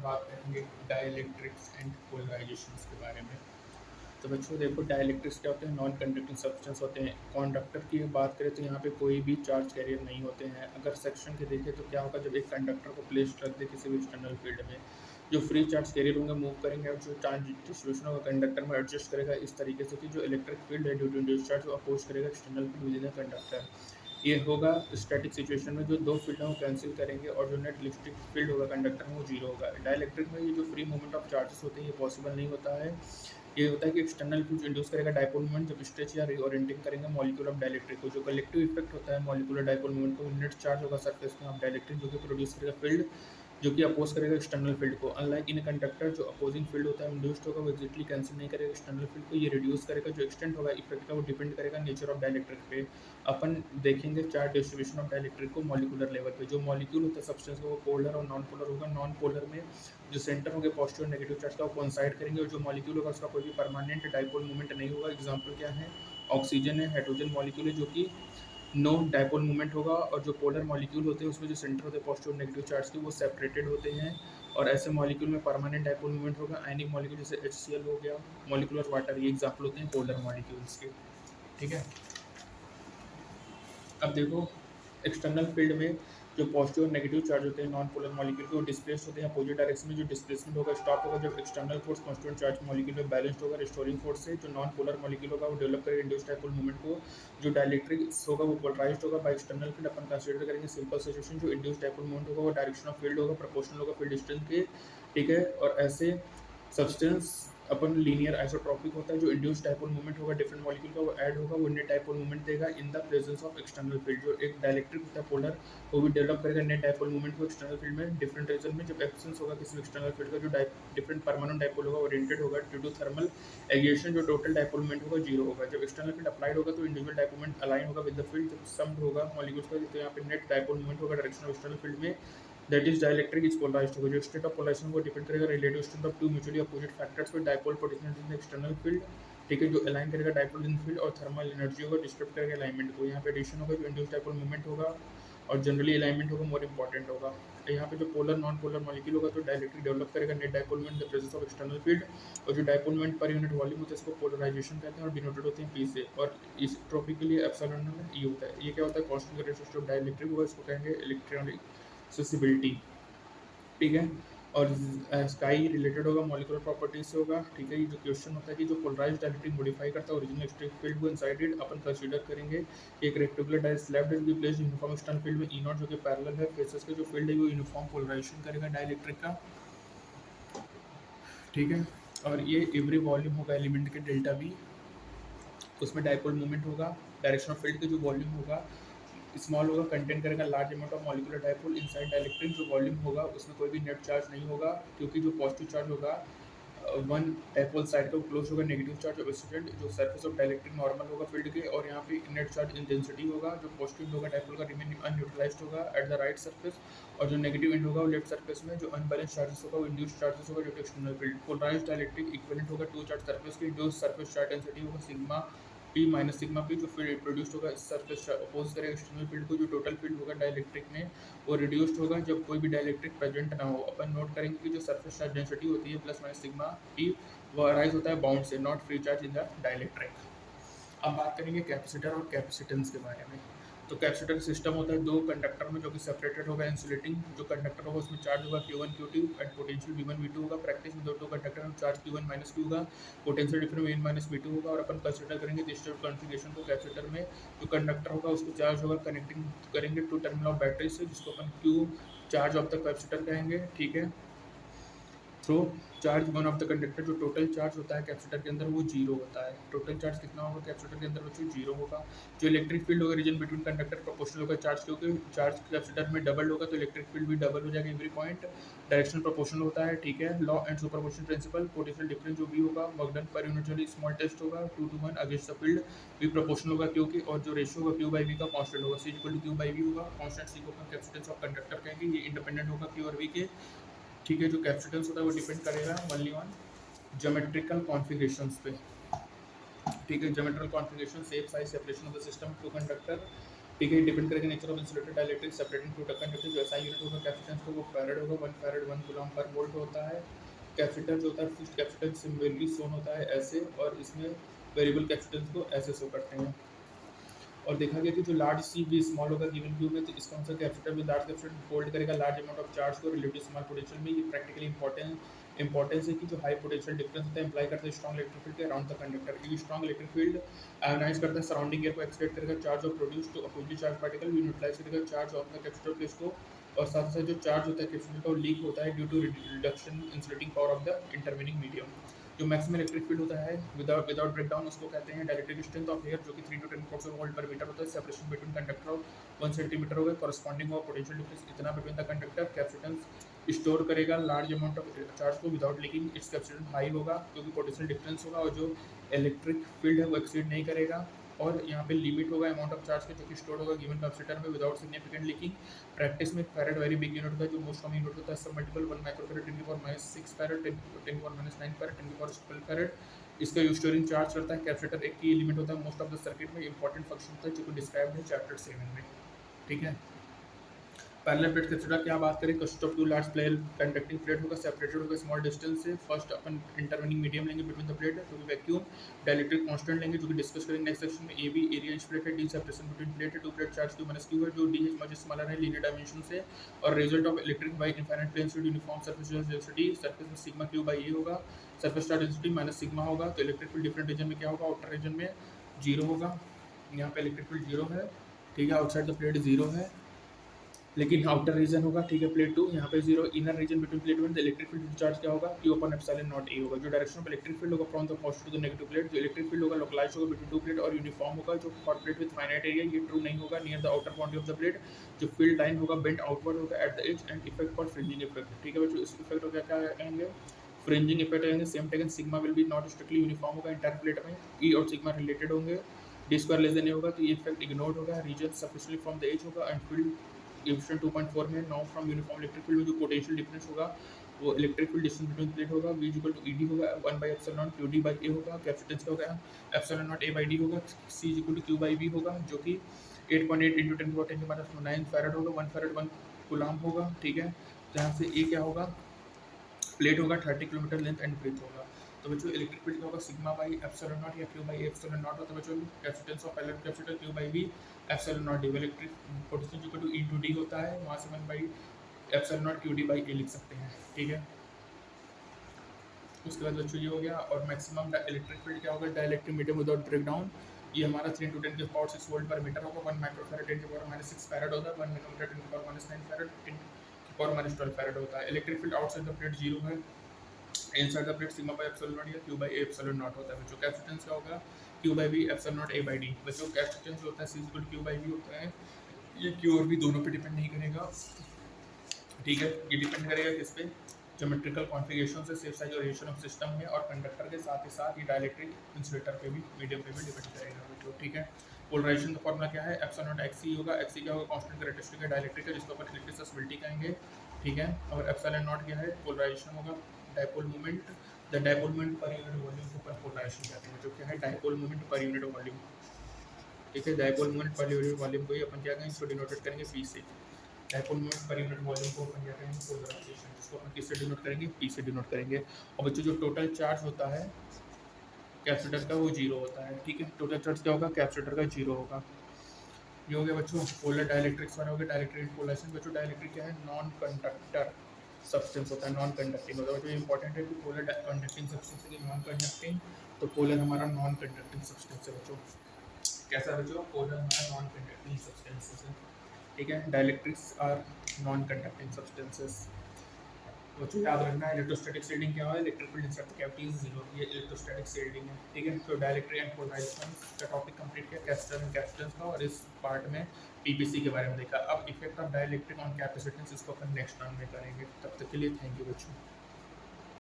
अपन बात करेंगे dielectrics and पोलराइजेशंस के बारे में। तो बच्चों देखो, डाइलेक्ट्रिक्स क्या होते हैं? नॉन कंडक्टिंग सब्सटेंस होते हैं। कंडक्टर की बात करें तो यहाँ पे कोई भी चार्ज कैरियर नहीं होते हैं। अगर सेक्शन के देखें तो क्या होगा, जब एक कंडक्टर को प्लेस रख दे किसी भी एक्सटर्नल फील्ड में, जो फ्री चार्ज कैरियर होंगे मूव करेंगे और जो चार्ज डिस्ट्रीब्यूशन होगा कंडक्टर में एडजस्ट करेगा इस तरीके से कि जो इलेक्ट्रिक फील्ड है ड्यू टू इंड्यूस्ड चार्ज वो अपोज करेगा external field with in the conductor. ये होगा स्टैटिक सिचुएशन में, जो दो फील्ड हैं वो कैंसिल करेंगे और जो नेट इलेक्ट्रिक फील्ड होगा कंडक्टर में वो जीरो होगा। डाइलेक्ट्रिक में ये जो फ्री मूवमेंट ऑफ चार्जेस होते हैं ये पॉसिबल नहीं होता है। ये होता है कि एक्सटर्नल फील्ड इंड्यूस करेगा डाइपोल मूवमेंट जब स्ट्रेच या रीओरिएंटिंग करेंगे मॉलिक्यूल ऑफ डाइलेक्ट्रिक को। जो कलेक्टिव इफेक्ट होता है मॉलिक्यूलर डाइपोल मूवमेंट को, नेट चार्ज होगा सरफेस में ऑफ डाइलेक्ट्रिक जो कि प्रोड्यूस करेगा फील्ड जो कि अपोज करेगा एक्सटर्नल फील्ड को। अनलाइक इन कंडक्टर जो अपोजिंग फील्ड होता है इंड्यूस्ड होगा वो एग्जैक्टली कैंसिल नहीं करेगा एक्सटर्नल फील्ड को, ये रिड्यूस करेगा। जो एक्सटेंट होगा इफेक्ट का वो डिपेंड करेगा नेचर ऑफ डाइलेक्ट्रिक पे। अपन देखेंगे चार्ज डिस्ट्रीब्यूशन ऑफ डाइलेक्ट्रिक को मॉलिक्यूलर लेवल पे। जो मॉलिक्यूल होता है सब्सटेंस का वो पोलर और नॉन पोलर होगा। नॉन पोलर में जो सेंटर होंगे पॉजिटिव और नेगेटिव चार्ज का वो कोइंसाइड करेंगे और जो मॉलिक्यूल होगा उसका कोई भी परमानेंट डाइपोल मूवमेंट नहीं होगा। एग्जाम्पल क्या है? ऑक्सीजन है, हाइड्रोजन मॉलिक्यूल है जो कि नो डाइपोल मूवमेंट होगा, और जो पोलर मॉलिक्यूल होते हैं उसमें जो सेंटर होते हैं पॉजिटिव और नेगेटिव चार्ज के वो सेपरेटेड होते हैं। और ऐसे मॉलिक्यूल में परमानेंट डाइपोल मूवमेंट होगा। आयनिक मॉलिक्यूल जैसे HCl हो गया, मॉलिक्यूलर वाटर, ये एग्जाम्पल होते हैं पोलर मॉलिक्यूल्स के। ठीक है, अब देखो एक्सटर्नल फील्ड में जो पॉजिटिव और नेगेटिव चार्ज होते हैं नॉन पोलर मॉलिक्यूल के वो डिस्प्लेस होते हैं अपोजिट डायरेक्शन में। जो डिस्प्लेसमेंट होगा स्टॉप होगा जब external force constant charge molecule में बैलेंस्ड होगा रिस्टोरिंग फोर्स से। जो नॉन पोलर मॉलिक्यूल होगा वो डेवलप करेगा इंड्यूस्ड डाइपोल मूवमेंट को। जो डाइलेक्ट्रिक होगा वो पोलराइज्ड होगा by external field. Upon consider करेंगे सिंपल सिचुएशन, जो इंड्यूस्ड डाइपोल मूवमेंट होगा वो डायरेक्शन ऑफ फील्ड होगा प्रोपोर्शनल होगा फील्ड डिस्टेंस के। ठीक है, और ऐसे सब्सटेंस अपन लीनियर आइसोट्रॉपिक होता है। जो इंड्यूस्ड डाइपोल मूवमेंट होगा डिफरेंट मॉलिक्यूल का वो ऐड होगा, वो नेट डाइपोल मूवमेंट देगा in the presence of external field. जो एक डाइलेक्ट्रिक होता है पोलर वो भी डेवलप करेगा नेट डाइपोल मूवमेंट को एक्सटर्नल फील्ड में डिफरेंट रीजन में। जब एब्सेंस होगा किसी एक्सटर्नल फील्ड का जो डिफरेंट परमानेंट डाइपोल होगा ओरिएंटेड होगा ड्यू टू थर्मल एग्रेशन, जो टोटल डाइपोल मूवमेंट होगा जीरो होगा। जब एक्सटर्नल फील्ड अप्लाइड होगा तो इंडिविजुअल डाइपोल मूवमेंट अलाइन होगा विद द फील्ड। जब सम्ड होगा मॉलिक्यूल्स का तो यहाँ पे नेट डाइपोल मूवमेंट होगा डायरेक्शन ऑफ एक्सटर्नल फील्ड में, that is dielectric is polarised होगा। जो स्टेट ऑफ पोलराइजेशन को डिपेंड करेगा relative strength of two mutually opposite factors पे dipole potential in the external field. ठीक है, जो अलाइन करेगा डाइपोल इन फील्ड और थर्मल एनर्जी होगा डिस्टर्ब करेगा अलाइनमेंट को। यहाँ पे एडिशन होगा जो इंड्यूस्ड डाइपोल मूवमेंट होगा और जनरली अलाइनमेंट होगा मोर इंपॉर्टेंट होगा। यहाँ पे जो पोलर नॉन पोलर मॉलिक्यूल होगा तो डाइलेक्ट्रिक डेवलप करेगा net dipole movement the presence of external field. और जो dipole movement per unit volume होता है इसको पोलराइजेशन कहते हैं और डिनोटेड होते हैं P से। और इस ट्रॉपिकली एप्सिलॉन में E होता है। ये क्या होता है? कांस्टेंट रेशियो ऑफ डाइलेक्ट्रिक होगा, इसको कहेंगे इलेक्ट्रॉनिक ठीक है। और स्काई रिलेटेड होगा मॉलिक्यूलर प्रॉपर्टीज से होगा। ठीक है, ये जो क्वेश्चन होता है कि जो पोलराइज्ड डाइलेक्ट्रिक मॉडिफाई करता है ओरिजिनल इलेक्ट्रिक फील्ड को इनसाइड इट, अपन कंसीडर करेंगे एक rectangular dice slab is be placed uniform external field में E नॉट जो कि पैरेलल है फेसेस के जो फील्ड है वो यूनिफॉर्म पोलराइजेशन करेगा डाइलेक्ट्रिक का। ठीक है, और ये एवरी वॉल्यूम होगा एलिमेंट के डेल्टा V, उसमें डाइपोल मूवमेंट होगा। डायरेक्शन ऑफ फील्ड का जो वॉल्यूम होगा स्मॉल होगा, कंटेन करेगा large amount of molecular dipole inside dielectric. जो वॉल्यूम होगा उसमें कोई भी नेट चार्ज नहीं होगा क्योंकि जो पॉजिटिव चार्ज होगा वन डाइपोल साइड का क्लोज होगा, नेगेटिव चार्ज ऑफ एक्सीडेंट जो सरफेस ऑफ डाइलेक्ट्रिक नॉर्मल होगा फील्ड के। और यहाँ पे नेट चार्ज इंटेंसिटी होगा जो पॉजिटिव होगा डाइपोल का रिमेन अनयूटिलाइज्ड होगा एट द राइट सरफेस, और जो नेगेटिव एंड होगा वो लेफ्ट सरफेस में। जो अनबैलेंस चार्जेस होगा वो इंड्यूस्ड चार्जेस होगा जो external field. Polarised dielectric equivalent होगा टू चार्ज सरफेस के। जो सरफेस चार्ज डेंसिटी होगा sigma P minus sigma P जो फील्ड प्रोड्यूस्ड होगा इस सरफेस अपोज करेगा एक्सटर्नल फील्ड को। जो टोटल फील्ड होगा डाइलेक्ट्रिक में वो रिड्यूस्ड होगा जब कोई भी डाइलेक्ट्रिक प्रेजेंट ना हो। अपन नोट करेंगे कि जो सरफेस चार्ज डेंसिटी होती है प्लस माइनस सिग्मा P वो अराइज होता है बाउंड से, not free charge in the dielectric. अब बात करेंगे कैपेसिटर और कैपेसिटेंस के बारे में। तो कैपेसिटर सिस्टम होता है दो कंडक्टर में जो कि सेपरेटेड होगा इंसुलेटिंग। जो कंडक्टर होगा उसमें चार्ज होगा Q1 Q2 and potential V1 V2 होगा। प्रैक्टिस में दो कंडक्टर में चार्ज Q1 माइनस Q होगा, potential difference V1 minus V2 होगा। और अपन कंसिडर करेंगे डिस्टर्ब कॉन्फ़िगरेशन को कैपेसिटर में। जो कंडक्टर होगा उसको चार्ज होगा कनेक्टिंग करेंगे टू टर्मिनल ऑफ बैटरी से जिसको अपन Q charge of the capacitor कहेंगे। ठीक है, through charge one of the conductor जो टोटल चार्ज होता है कैपेसिटर के अंदर वो जीरो होता है। टोटल चार्ज कितना होगा कैपेसिटर के अंदर बच्चों? जीरो होगा। जो इलेक्ट्रिक फील्ड होगा रीजन बिटवीन कंडक्टर प्रोपोर्शनल होगा चार्ज क्योंकि चार्ज कैपेसिटर में डबल होगा तो इलेक्ट्रिक फील्ड भी डबल हो जाएगा एवरी पॉइंट। डायरेक्शनल प्रोपोर्शनल होता है। ठीक है, law and superposition principle. Potential difference जो भी होगा वर्क डन पर यूनिट चलिए स्मॉल टेस्ट होगा 2 to 1 अगेंस्ट द फील्ड। भी प्रोपोर्शनल होगा क्योंकि, और जो रेशियो होगा Q by V का कांस्टेंट होगा C equal to Q by V होगा। कांस्टेंट C को अपन कैपेसिटेंस ऑफ कंडक्टर कहेंगे, ये इंडिपेंडेंट होगा Q और V के। ठीक है, जो कैपेसिटेंस होता है वो डिपेंड करेगा ओनली ऑन ज्योमेट्रिकल कॉन्फ़िगरेशंस पे। ठीक है, geometrical configuration shape size separation of the system two conductor ठीक है, डिपेंड करेगा nature of insulated dielectric separating two conductor. जो ऐसा यूनिट होगा कैपेसिटेंस तो वो फैराड होगा, 1 फैराड 1 कूलम्ब पर वोल्ट होता है। कैपेसिटर जो होता है फिक्स्ड कैपेसिटेंस सिमिलरली शोन होता है ऐसे, और इसमें वेरिएबल कैपेसिटेंस को ऐसे शो करते हैं। और देखा गया कि जो लार्ज सी भी स्मॉल होगा गिवन क्यू में, तो इसका answer capacitor with large capacitor hold करेगा लार्ज अमाउंट ऑफ चार्ज को रिलेटिव स्मॉल पोटेंशियल में। ये प्रैक्टिकली इंपॉर्टेंस है कि जो हाई पोटेंशियल डिफरेंस होता है इंप्लाई करता है स्ट्रॉन्ग इलेक्ट्रिक फील्ड के अराउंड द कंडक्टर। ये स्ट्रॉन्ग इलेक्ट्रिक फील्ड आयोनाइज करता है सराउंडिंग एयर को, एक्सपेक्ट करेगा charge of produce two opposite charge particle, neutralise करेगा charge of the capacitor plates को, और साथ ही साथ जो चार्ज होता है कैपेसिटर का वो लीक होता है due to reduction insulating power of the intervening medium. जो मैक्सिमम इलेक्ट्रिक फील्ड होता है विदाउट ब्रेकडाउन उसको कहते हैं डायरेक्ट्रिक स्ट्रेंथ ऑफ एयर, जो कि 3 to 10 वोल्ट पर मीटर होता है। Separation between conductor of 1 centimetre होगा, कॉरस्पॉन्डिंग ऑफ पोटेंशियल डिफरेंस इतना between the conductor. Capacitance store करेगा लार्ज अमाउंट ऑफ चार्ज को without leaking, it's capacitance high होगा क्योंकि पोटेंशियल डिफरेंस होगा, और जो इलेक्ट्रिक फील्ड है वो एक्सीड नहीं करेगा। और यहाँ पे लिमिट होगा अमाउंट ऑफ चार्ज का जो कि स्टोर होगा गिवन कैपेसिटर में विदाउट सिग्निफिकेंट लीकिंग। प्रैक्टिस में फैराड वेरी बिग यूनिट होता है, जो मोस्ट कॉमन यूनिट होता है सब multiple 1 microfarad 10⁻⁶ farad 10⁻⁹ farad 10⁻12 farad. इसका यूज चार्ज करता है। कैपेसिटर एक की लिमिट होता है मोस्ट ऑफ द सर्किट में, इंपॉर्टेंट फंक्शन होता है जो कि डिस्क्राइब्ड है चैप्टर 7 में। ठीक है, पैरेलल प्लेट कैपेसिटर क्या बात करें, consist of 2 large plate conducting plate होगा, सेपरेटेड होगा स्मॉल डिस्टेंस से। फर्स्ट अपन इंटरवेनिंग मीडियम लेंगे बिटवीन द प्लेट जो कि वैक्यूम। डाइलेक्ट्रिक कांस्टेंट लेंगे जो कि डिस्कस करेंगे नेक्स्ट सेक्शन में। A B area each plate है, डी सेपरेशन बिटवीन प्लेट है, 2 plate charge Q minus Q है, जो डी मच स्मॉलर है लीनियर डायमेंशन से। और result of electric by infinite plane with uniform surface density, surface में sigma Q by A होगा, surface charge density minus sigma होगा। तो इलेक्ट्रिक फील्ड डिफरेंट रीजन में क्या होगा, आउटर रीजन में 0 होगा, यहाँ पे इलेक्ट्रिक फील्ड 0 है। ठीक है, आउटसाइड द प्लेट 0 है लेकिन आउटर रीजन होगा। ठीक है, प्लेट 2 यहाँ पे 0। Inner region between plate 1 the electric field charge क्या होगा, Q upon epsilon naught A होगा। जो डायरेक्शन ऑफ इलेक्ट्रिक फील्ड होगा from the positive to the negative plate. जो इलेक्ट्रिक फील्ड होगा लोकलाइज होगा बिटवीन 2 प्लेट और यूनिफॉर्म होगा जो for plate with finite area. ये ट्रू नहीं होगा near the outer boundary of the plate. जो फील्ड लाइन होगा बेंट आउटवर्ड होगा eight the edge and effect for fringing effect. ठीक है बच्चों, इस इफेक्ट को क्या कहेंगे, फ्रिंजिंग इफेक्ट कहेंगे। Same taken sigma will be not strictly uniform होगा इंटर प्लेट में, ई और सिग्मा रिलेटेड होंगे। D square less than A होगा तो ये इफेक्ट इग्नोर्ड होगा। Region sufficiently from the edge होगा एंड फील्ड डिफरेंस 2.4 में। Now from uniform electric field में जो पोटेंशियल डिफरेंस होगा वो electric field distance between plate होगा V इक्वल टू ED होगा 1/एप्सिलॉन QD बाई A होगा। कैपेसिटेंस का होगा epsilon naught A by D होगा। C equal to Q by V होगा जो कि 8.8 इंटू 10⁻⁹ फैराड होगा। 1 फैराड 1 कूलम्ब होगा। ठीक है, तो यहाँ से A क्या होगा, प्लेट होगा 30 किलोमीटर लेंथ एंड ब्रेथ होगा। तो बच्चों इलेक्ट्रिक फील्ड क्या होगा, सिग्मा बाई एप्सिलॉन नॉट या Q बाई एप्सिलॉन नॉट होता है बच्चों। Capacitance of parallel capacitor Q by V epsilon naught D. Electric potential equal to E to D होता है, वहाँ से 1 by epsilon naught QD by A लिख सकते हैं। ठीक है, उसके बाद बच्चों ये हो गया। और मैक्सिमम इलेक्ट्रिक फील्ड क्या होगा, डाइलेक्ट्रिक मीडियम विदाउट ब्रेकडाउन। ये हमारा 3 to 10⁻⁶ वोल्ट पर मीटर होगा। 1 माइक्रोफैराड 10⁻⁻⁶ फैराड होता है। 1 मिलीमीटर 10⁻⁹ फैराड 10⁻12 फैराड होता है। Electric field outside the plate 0 है, inside the plate sigma by epsilon naught या Q बाई एप्सिलॉन नॉट होता है। बच्चों कैपेसिटेंस क्या होगा, Q by V epsilon naught A by D। बच्चों कैपेसिटेंस होता है C equal to Q by V होता है। ये Q और V दोनों पे डिपेंड नहीं करेगा। ठीक है, ये डिपेंड करेगा किस पे, ज्योमेट्रिकल कॉन्फ़िगरेशन से, safe size orientation of system में, और कंडक्टर के साथ ही साथ ये डाइलेक्ट्रिक इंसुलेटर पे भी, मीडियम पे भी डिपेंड करेगा बच्चों। ठीक है, पोलराइजेशन का फॉर्मूला क्या है, एप्सिलॉन नॉट XC होगा। XC क्या होगा, कांस्टेंट कैरेक्टरिस्टिक है डाइलेक्ट्रिक है जिसको अपन इलेक्ट्रिसिटी कहेंगे। ठीक है, और एप्सिलॉन नॉट क्या है, पोलराइजेशन होगा dipole moment. The dipole moment per unit volume को अपन पोलराइजेशन कहते हैं जो क्या है, dipole moment per unit volume. ठीक है, dipole moment per unit volume को ही अपन क्या कहेंगे, इसको डिनोटेड करेंगे P से। Dipole moment per unit volume को अपन क्या कहेंगे, पोलराइजेशन, जिसको अपन किससे डिनोट करेंगे, P से डिनोट करेंगे। और बच्चों जो टोटल चार्ज होता है कैपेसिटर का वो 0 होता है। ठीक है, टोटल चार्ज क्या होगा, कैपेसिटर का 0 होगा। ये हो गया बच्चों पोलर डाइलेक्ट्रिक्स वाला हो गया। डाइलेक्ट्रिक पोलराइजेशन बच्चों, डाइलेक्ट्रिक क्या है, नॉन कंडक्टर सब्सटेंस होता है, नॉन कंडक्टिंग होता है। बच्चों इंपॉर्टेंट है कि पोलर कंडक्टिंग सब्सटेंस है कि नॉन कंडक्टिंग, तो पोलर हमारा नॉन कंडक्टिंग सब्सटेंस है बच्चों। कैसा बच्चों, पोलर हमारा नॉन कंडक्टिंग सब्सटेंसेस है। ठीक है, dielectrics are non conducting substances. बच्चों याद रखना है इलेक्ट्रोस्टैटिक शील्डिंग क्या है, electric field inside the cavity is 0, ये इलेक्ट्रोस्टैटिक शील्डिंग है। ठीक है, तो डाइलेक्ट्रिक एंड पोलराइजेशन का टॉपिक कंप्लीट किया, कैपेसिटर एंड कैपेसिटेंस का, और इस पार्ट में PPC के बारे में देखा। अब effect of dielectric on capacitance इसको अपन नेक्स्ट टर्म में करेंगे। तब तक के लिए थैंक यू बच्चों।